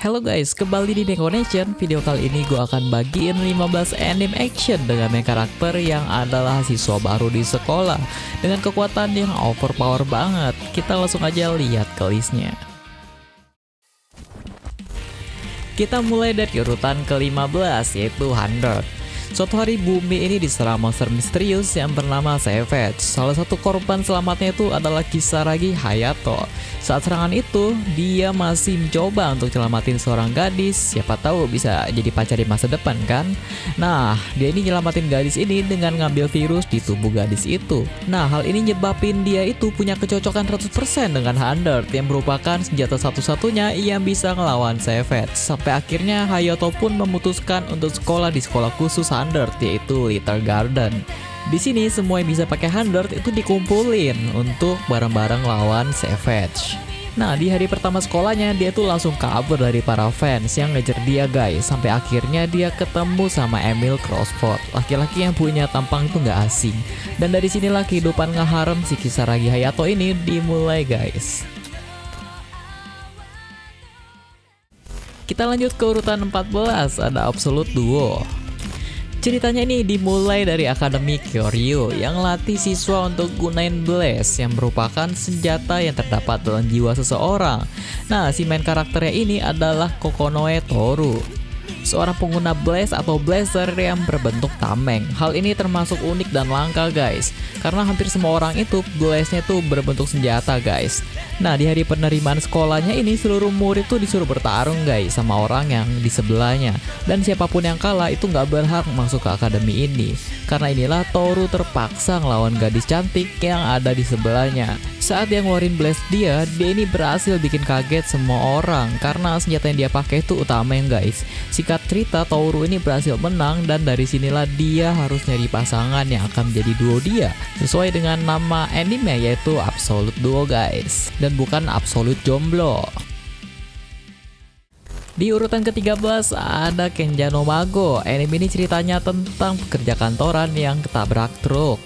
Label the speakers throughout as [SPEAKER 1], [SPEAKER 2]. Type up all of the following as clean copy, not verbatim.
[SPEAKER 1] Halo guys, kembali di Neko Nation. Video kali ini gue akan bagiin 15 anime action dengan main karakter yang adalah siswa baru di sekolah dengan kekuatan yang overpower banget. Kita langsung aja lihat ke listnya. Kita mulai dari urutan ke-15 yaitu 100. Suatu hari bumi ini diserang monster misterius yang bernama Savage. Salah satu korban selamatnya itu adalah Kisaragi Hayato. Saat serangan itu, dia masih mencoba untuk nyelamatin seorang gadis. Siapa tahu bisa jadi pacar di masa depan kan? Nah, dia ini nyelamatin gadis ini dengan ngambil virus di tubuh gadis itu. Nah, hal ini nyebabin dia itu punya kecocokan 100% dengan 100 yang merupakan senjata satu-satunya yang bisa ngelawan Savage. Sampai akhirnya Hayato pun memutuskan untuk sekolah di sekolah khusus 100 yaitu Little Garden. Di sini semua yang bisa pakai 100 itu dikumpulin untuk bareng-bareng lawan Savage. Nah, di hari pertama sekolahnya dia tuh langsung kabur dari para fans yang ngejar dia guys. Sampai akhirnya dia ketemu sama Emil Crossford, laki-laki yang punya tampang itu nggak asing. Dan dari sinilah kehidupan ngeharem si Kisaragi Hayato ini dimulai guys. Kita lanjut ke urutan 14, ada Absolute Duo. Ceritanya ini dimulai dari Akademi Kyoryu yang latih siswa untuk gunain Blaze yang merupakan senjata yang terdapat dalam jiwa seseorang. Nah, si main karakternya ini adalah Kokonoe Toru, seorang pengguna Blaze atau Blazer yang berbentuk tameng. Hal ini termasuk unik dan langka guys, karena hampir semua orang itu Blaze-nya tuh berbentuk senjata guys. Nah, di hari penerimaan sekolahnya ini seluruh murid tuh disuruh bertarung guys sama orang yang di sebelahnya. Dan siapapun yang kalah itu nggak berhak masuk ke akademi ini. Karena inilah Toru terpaksa ngelawan gadis cantik yang ada di sebelahnya. Saat dia ngeluarin Blaze dia ini berhasil bikin kaget semua orang karena senjata yang dia pakai itu utameng guys. Singkat cerita, Toru ini berhasil menang dan dari sinilah dia harus nyari pasangan yang akan menjadi duo dia. Sesuai dengan nama anime yaitu Absolute Duo guys, dan bukan Absolute Jomblo. Di urutan ke-13 ada Kenja no Mago. Anime ini ceritanya tentang pekerja kantoran yang ketabrak truk.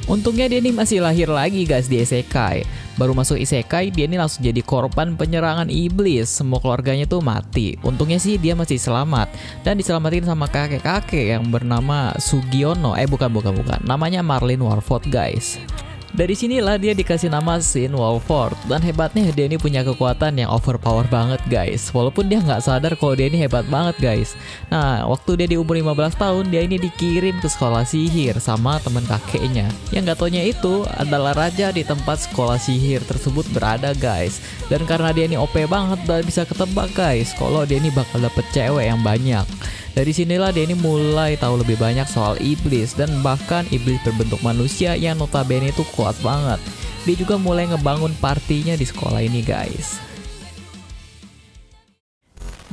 [SPEAKER 1] Untungnya dia ini masih lahir lagi guys di isekai. Baru masuk isekai dia ini langsung jadi korban penyerangan iblis. Semua keluarganya tuh mati. Untungnya sih dia masih selamat dan diselamatin sama kakek-kakek yang bernama Sugiono. Bukan. Namanya Marlin Warford guys. Dari sinilah dia dikasih nama Sin Walford. Dan hebatnya dia ini punya kekuatan yang overpower banget guys. Walaupun dia nggak sadar kalau dia ini hebat banget guys. Nah, waktu dia di umur 15 tahun dia ini dikirim ke sekolah sihir sama teman kakeknya. Yang nggak taunya itu adalah raja di tempat sekolah sihir tersebut berada guys. Dan karena dia ini OP banget dan bisa ketebak guys kalau dia ini bakal dapet cewek yang banyak. Dari sinilah dia ini mulai tahu lebih banyak soal iblis dan bahkan iblis berbentuk manusia yang notabene itu kuat banget. Dia juga mulai ngebangun partinya di sekolah ini guys.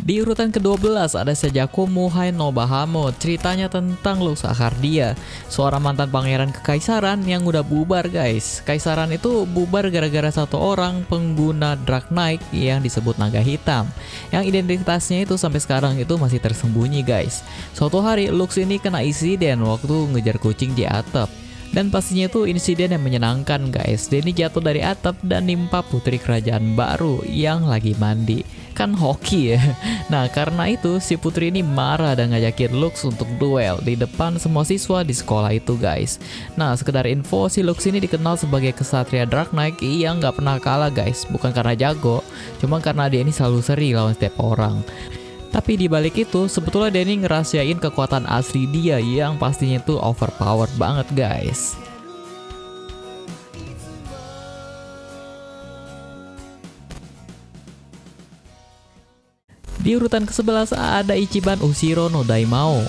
[SPEAKER 1] Di urutan ke-12 ada Sajaku Muhai no Bahamo. Ceritanya tentang Lux Acardia, seorang mantan pangeran kekaisaran yang udah bubar guys. Kaisaran itu bubar gara-gara satu orang pengguna Dark Knight yang disebut naga hitam, yang identitasnya itu sampai sekarang itu masih tersembunyi guys. Suatu hari Lux ini kena insiden waktu ngejar kucing di atap. Dan pastinya itu insiden yang menyenangkan guys. Dia ini jatuh dari atap dan nimpa putri kerajaan baru yang lagi mandi. Kan hoki ya. Nah, karena itu si putri ini marah dan ngajakin Lux untuk duel di depan semua siswa di sekolah itu guys. Nah, sekedar info, si Lux ini dikenal sebagai kesatria Dark Knight yang nggak pernah kalah guys. Bukan karena jago, cuma karena dia ini selalu seri lawan setiap orang. Tapi di balik itu, sebetulnya dia ini ngerahasiain kekuatan asli dia yang pastinya itu overpowered banget guys. Di urutan ke-11 ada Ichiban Ushiro no Daimao.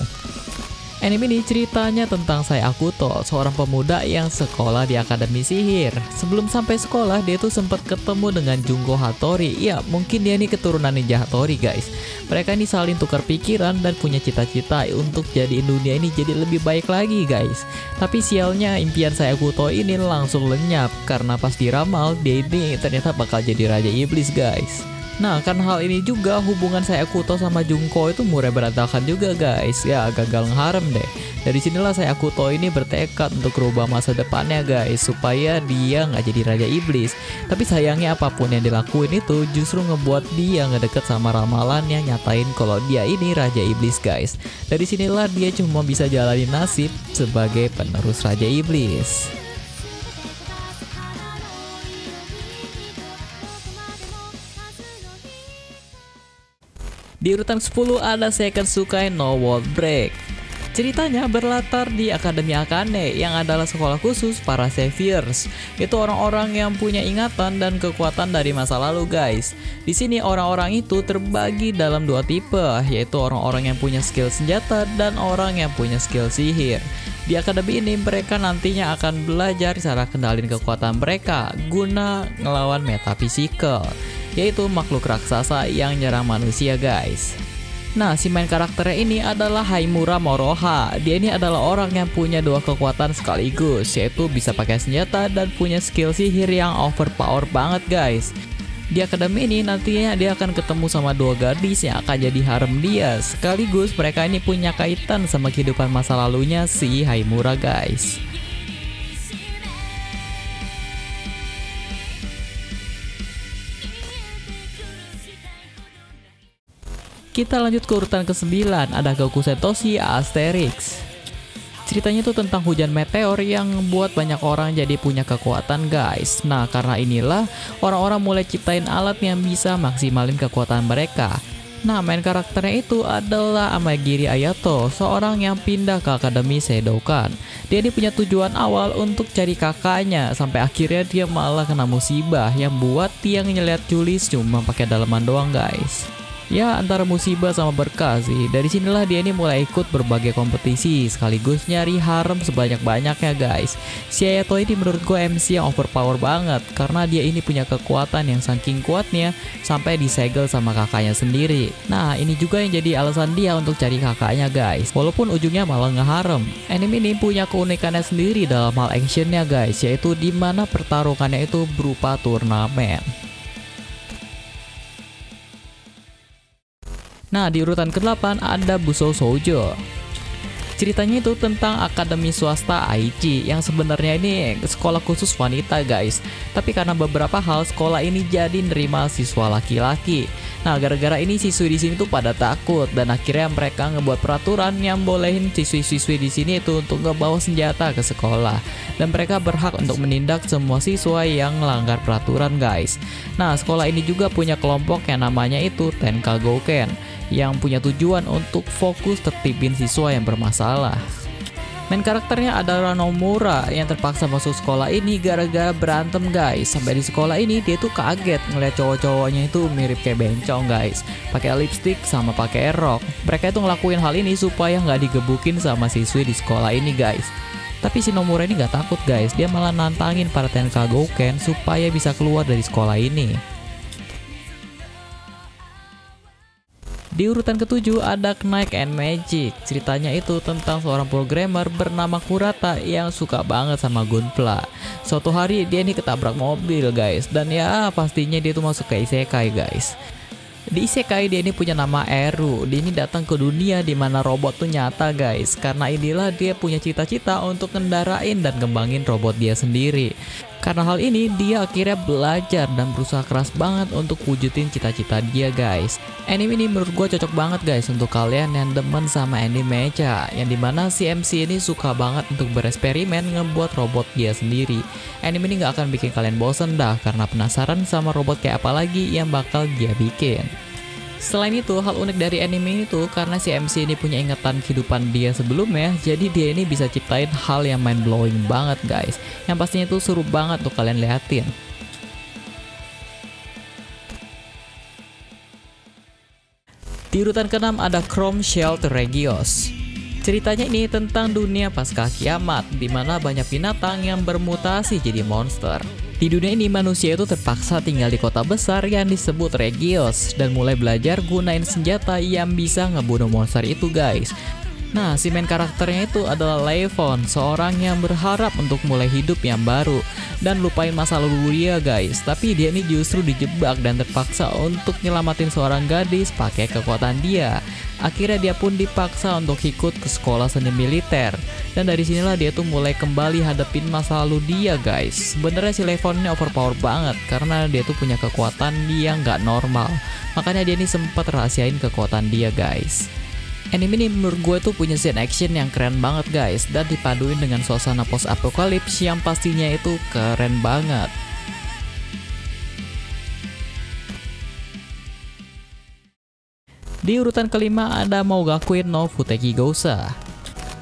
[SPEAKER 1] Anime ini ceritanya tentang Sai Akuto, seorang pemuda yang sekolah di akademi sihir. Sebelum sampai sekolah, dia tuh sempat ketemu dengan Junko Hattori. Ya, mungkin dia ini keturunan ninja Hattori guys. Mereka ini saling tukar pikiran dan punya cita-cita untuk jadiin dunia ini jadi lebih baik lagi guys. Tapi sialnya impian Sai Akuto ini langsung lenyap karena pas diramal dia ini ternyata bakal jadi raja iblis guys. Nah, kan hal ini juga hubungan Sayakuto sama Junko itu mulai berantakan juga guys. Ya, gagal ngeharem deh. Dari sinilah Sayakuto ini bertekad untuk rubah masa depannya guys, supaya dia nggak jadi Raja Iblis. Tapi sayangnya apapun yang dilakuin itu justru ngebuat dia ngedeket sama ramalan yang nyatain kalau dia ini Raja Iblis guys. Dari sinilah dia cuma bisa jalani nasib sebagai penerus Raja Iblis. Di urutan 10 ada Seikatsukai no World Break. Ceritanya berlatar di Akademi Akane yang adalah sekolah khusus para Saviors. Itu orang-orang yang punya ingatan dan kekuatan dari masa lalu guys. Di sini orang-orang itu terbagi dalam dua tipe, yaitu orang-orang yang punya skill senjata dan orang yang punya skill sihir. Di akademi ini mereka nantinya akan belajar cara kendalin kekuatan mereka guna ngelawan metafisikal, yaitu makhluk raksasa yang nyerang manusia guys. Nah, si main karakternya ini adalah Haimura Moroha. Dia ini adalah orang yang punya dua kekuatan sekaligus, yaitu bisa pakai senjata dan punya skill sihir yang overpower banget guys. Di akademi ini nantinya dia akan ketemu sama dua gadis yang akan jadi harem dia. Sekaligus mereka ini punya kaitan sama kehidupan masa lalunya si Haimura guys. Kita lanjut ke urutan ke-9, ada Gokusen Toshi Asterix. Ceritanya itu tentang hujan meteor yang membuat banyak orang jadi punya kekuatan guys. Nah, karena inilah orang-orang mulai ciptain alat yang bisa maksimalin kekuatan mereka. Nah, main karakternya itu adalah Amagiri Ayato, seorang yang pindah ke Akademi Seidokan. Dia ini punya tujuan awal untuk cari kakaknya, sampai akhirnya dia malah kena musibah yang buat dia ngeliat Julis cuma pakai daleman doang guys. Ya, antara musibah sama berkah sih. Dari sinilah dia ini mulai ikut berbagai kompetisi sekaligus nyari harem sebanyak-banyaknya guys. Si Ayato ini menurut gue MC yang overpower banget karena dia ini punya kekuatan yang saking kuatnya sampai disegel sama kakaknya sendiri. Nah, ini juga yang jadi alasan dia untuk cari kakaknya guys, walaupun ujungnya malah ngeharem. Anime ini punya keunikannya sendiri dalam hal actionnya guys, yaitu dimana pertarungannya itu berupa turnamen. Nah, di urutan ke-8 ada Busou Shoujo. Ceritanya itu tentang akademi swasta Aichi yang sebenarnya ini sekolah khusus wanita guys. Tapi karena beberapa hal sekolah ini jadi nerima siswa laki-laki. Nah, gara-gara ini siswi di sini tuh pada takut dan akhirnya mereka ngebuat peraturan yang bolehin siswi-siswi di sini itu untuk ngebawa senjata ke sekolah. Dan mereka berhak untuk menindak semua siswa yang melanggar peraturan guys. Nah, sekolah ini juga punya kelompok yang namanya itu Tenkagouken, yang punya tujuan untuk fokus tertibin siswa yang bermasalah. Main karakternya adalah Nomura yang terpaksa masuk sekolah ini gara-gara berantem guys. Sampai di sekolah ini dia tuh kaget ngeliat cowok-cowoknya itu mirip kayak bencong guys, pakai lipstick sama pakai rok. Mereka itu ngelakuin hal ini supaya nggak digebukin sama siswi di sekolah ini guys. Tapi si Nomura ini nggak takut guys, dia malah nantangin para Tenkagouken supaya bisa keluar dari sekolah ini. Di urutan ke-7 ada Knight and Magic. Ceritanya itu tentang seorang programmer bernama Kurata yang suka banget sama Gunpla. Suatu hari dia ini ketabrak mobil guys, dan ya pastinya dia tuh masuk ke isekai guys. Di isekai dia ini punya nama Eru. Dia ini datang ke dunia di mana robot tuh nyata guys. Karena inilah dia punya cita-cita untuk kendarain dan kembangin robot dia sendiri. Karena hal ini dia akhirnya belajar dan berusaha keras banget untuk wujudin cita-cita dia guys. Anime ini menurut gue cocok banget guys untuk kalian yang demen sama anime mecha, yang dimana si MC ini suka banget untuk bereksperimen ngebuat robot dia sendiri. Anime ini gak akan bikin kalian bosen dah karena penasaran sama robot kayak apa lagi yang bakal dia bikin. Selain itu, hal unik dari anime itu karena si MC ini punya ingatan kehidupan dia sebelumnya, jadi dia ini bisa ciptain hal yang mind blowing banget guys, yang pastinya itu seru banget tuh kalian liatin. Di urutan ke-6 ada Chrome Shield Regios. Ceritanya ini tentang dunia pasca kiamat, di mana banyak binatang yang bermutasi jadi monster. Di dunia ini manusia itu terpaksa tinggal di kota besar yang disebut Regios dan mulai belajar gunain senjata yang bisa ngebunuh monster itu guys. Nah, si main karakternya itu adalah Levon, seorang yang berharap untuk mulai hidup yang baru dan lupain masa lalu dia guys. Tapi dia ini justru dijebak dan terpaksa untuk nyelamatin seorang gadis pakai kekuatan dia. Akhirnya dia pun dipaksa untuk ikut ke sekolah seni militer. Dan dari sinilah dia tuh mulai kembali hadapin masa lalu dia guys. Sebenarnya si Levon ini overpower banget karena dia tuh punya kekuatan yang nggak normal. Makanya dia ini sempat rahasiain kekuatan dia guys. Anime ini menurut gue tuh punya scene action yang keren banget guys, dan dipaduin dengan suasana post apokalips yang pastinya itu keren banget. Di urutan kelima ada Mougakuin no Futeki Gousa.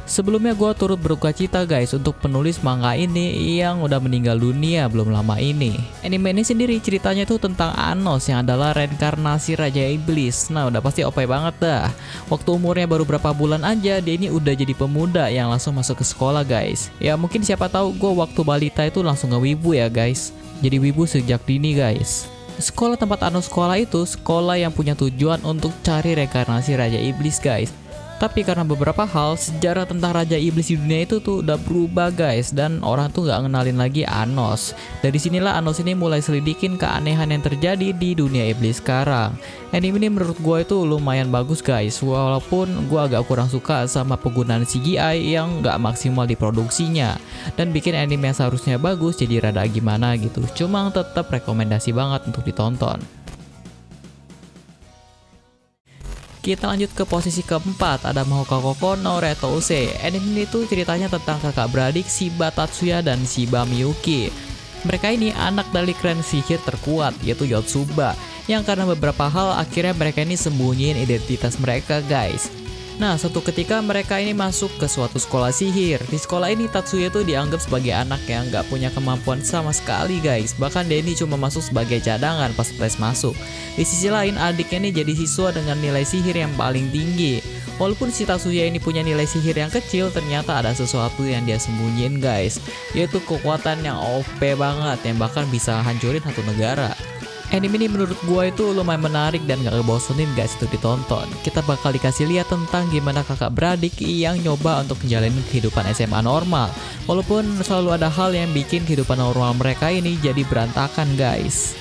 [SPEAKER 1] Sebelumnya gue turut berduka cita guys untuk penulis manga ini yang udah meninggal dunia belum lama ini. Anime ini sendiri ceritanya tuh tentang Anos yang adalah reinkarnasi Raja Iblis. Nah udah pasti OP banget dah. Waktu umurnya baru berapa bulan aja dia ini udah jadi pemuda yang langsung masuk ke sekolah guys. Ya mungkin siapa tahu gue waktu balita itu langsung ngewibu ya guys. Jadi wibu sejak dini guys. Sekolah tempat Anos sekolah itu sekolah yang punya tujuan untuk cari reinkarnasi Raja Iblis guys. Tapi karena beberapa hal, sejarah tentang Raja Iblis di dunia itu tuh udah berubah guys. Dan orang tuh gak ngenalin lagi Anos. Dari sinilah Anos ini mulai selidikin keanehan yang terjadi di dunia iblis sekarang. Anime ini menurut gue itu lumayan bagus guys. Walaupun gue agak kurang suka sama penggunaan CGI yang gak maksimal di produksinya. Dan bikin anime yang seharusnya bagus jadi rada gimana gitu. Cuma tetap rekomendasi banget untuk ditonton. Kita lanjut ke posisi keempat, ada Mahoka Koko no Retouse. Anime ini tuh ceritanya tentang kakak beradik Shiba Tatsuya dan Shiba Miyuki. Mereka ini anak dari klan sihir terkuat, yaitu Yotsuba, yang karena beberapa hal akhirnya mereka ini sembunyiin identitas mereka guys. Nah, suatu ketika mereka ini masuk ke suatu sekolah sihir. Di sekolah ini Tatsuya tuh dianggap sebagai anak yang nggak punya kemampuan sama sekali guys. Bahkan dia ini cuma masuk sebagai cadangan pas tes masuk. Di sisi lain adiknya ini jadi siswa dengan nilai sihir yang paling tinggi. Walaupun si Tatsuya ini punya nilai sihir yang kecil, ternyata ada sesuatu yang dia sembunyiin guys. Yaitu kekuatan yang OP banget yang bahkan bisa hancurin satu negara. Anime ini menurut gue itu lumayan menarik dan gak ngebosenin guys untuk ditonton. Kita bakal dikasih lihat tentang gimana kakak beradik yang nyoba untuk menjalani kehidupan SMA normal. Walaupun selalu ada hal yang bikin kehidupan normal mereka ini jadi berantakan guys.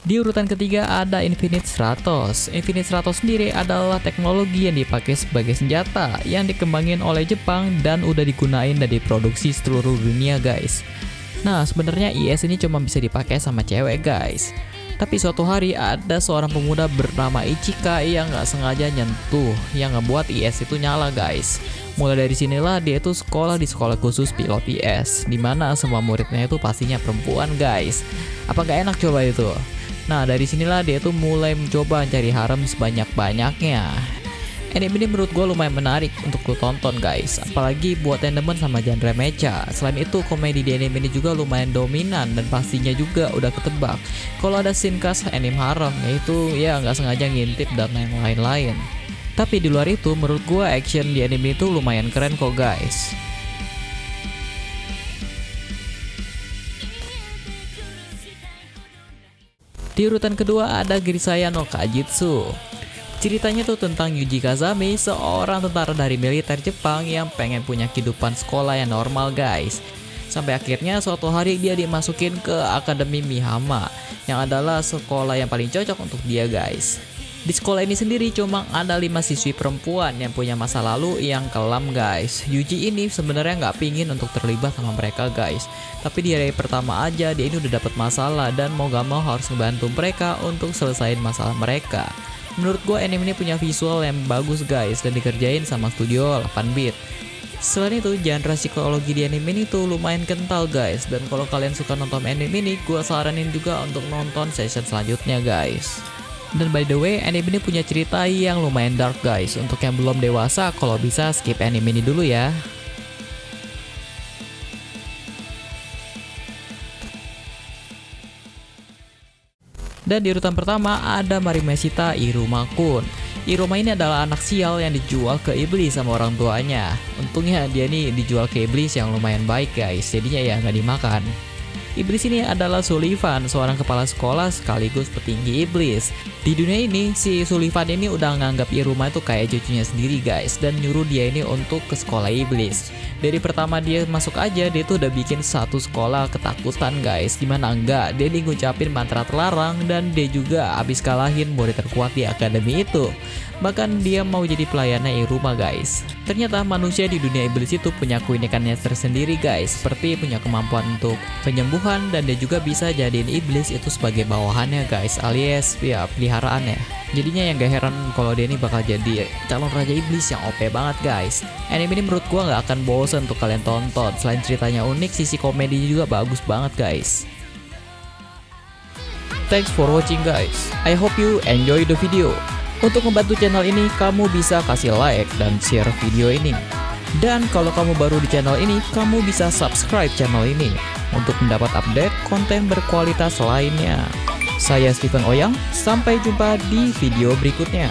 [SPEAKER 1] Di urutan ketiga ada Infinite Stratos. Infinite Stratos sendiri adalah teknologi yang dipakai sebagai senjata yang dikembangin oleh Jepang dan udah digunain dan diproduksi seluruh dunia guys. Nah sebenarnya IS ini cuma bisa dipakai sama cewek guys. Tapi suatu hari ada seorang pemuda bernama Ichika yang gak sengaja nyentuh yang ngebuat IS itu nyala guys. Mulai dari sinilah dia itu sekolah di sekolah khusus pilot IS, dimana semua muridnya itu pastinya perempuan guys. Apa gak enak coba itu? Nah dari sinilah dia tuh mulai mencoba mencari harem sebanyak-banyaknya. Anime ini menurut gue lumayan menarik untuk lo tonton guys, apalagi buat yang demen sama genre mecha. Selain itu komedi di anime ini juga lumayan dominan dan pastinya juga udah ketebak kalau ada scene khas anime harem, yaitu ya nggak sengaja ngintip dan yang lain-lain. Tapi di luar itu menurut gue action di anime itu lumayan keren kok guys. Di urutan kedua ada Grisaya no Kajitsu. Ceritanya tuh tentang Yuji Kazami, seorang tentara dari militer Jepang yang pengen punya kehidupan sekolah yang normal guys. Sampai akhirnya suatu hari dia dimasukin ke Akademi Mihama, yang adalah sekolah yang paling cocok untuk dia guys. Di sekolah ini sendiri cuma ada 5 siswi perempuan yang punya masa lalu yang kelam guys. Yuji ini sebenarnya nggak pingin untuk terlibat sama mereka guys. Tapi di hari pertama aja dia ini udah dapat masalah dan mau gak mau harus ngebantu mereka untuk selesain masalah mereka. Menurut gue anime ini punya visual yang bagus guys dan dikerjain sama studio 8-bit. Selain itu genre psikologi di anime ini tuh lumayan kental guys. Dan kalau kalian suka nonton anime ini, gue saranin juga untuk nonton session selanjutnya guys. Dan by the way, anime ini punya cerita yang lumayan dark guys. Untuk yang belum dewasa, kalau bisa skip anime ini dulu ya. Dan di urutan pertama ada Marimeshita Iruma-kun. Iruma ini adalah anak sial yang dijual ke iblis sama orang tuanya. Untungnya dia nih dijual ke iblis yang lumayan baik guys, jadinya ya nggak dimakan. Iblis ini adalah Sullivan, seorang kepala sekolah sekaligus petinggi iblis. Di dunia ini, si Sullivan ini udah nganggap Iruma itu kayak cucunya sendiri guys, dan nyuruh dia ini untuk ke sekolah iblis. Dari pertama dia masuk aja, dia tuh udah bikin satu sekolah ketakutan guys. Gimana enggak, dia ngucapin mantra terlarang, dan dia juga abis kalahin murid terkuat di akademi itu. Bahkan dia mau jadi pelayannya Iruma guys. Ternyata manusia di dunia iblis itu punya keunikannya tersendiri guys, seperti punya kemampuan untuk penyembuhan, dan dia juga bisa jadiin iblis itu sebagai bawahannya guys, alias ya peliharaannya. Jadinya yang gak heran kalau dia ini bakal jadi calon raja iblis yang OP banget guys. Anime ini menurut gua gak akan bosan untuk kalian tonton. Selain ceritanya unik, sisi komedinya juga bagus banget guys. Thanks for watching guys. I hope you enjoy the video. Untuk membantu channel ini, kamu bisa kasih like dan share video ini. Dan kalau kamu baru di channel ini, kamu bisa subscribe channel ini untuk mendapat update konten berkualitas lainnya. Saya Steven Oyang, sampai jumpa di video berikutnya.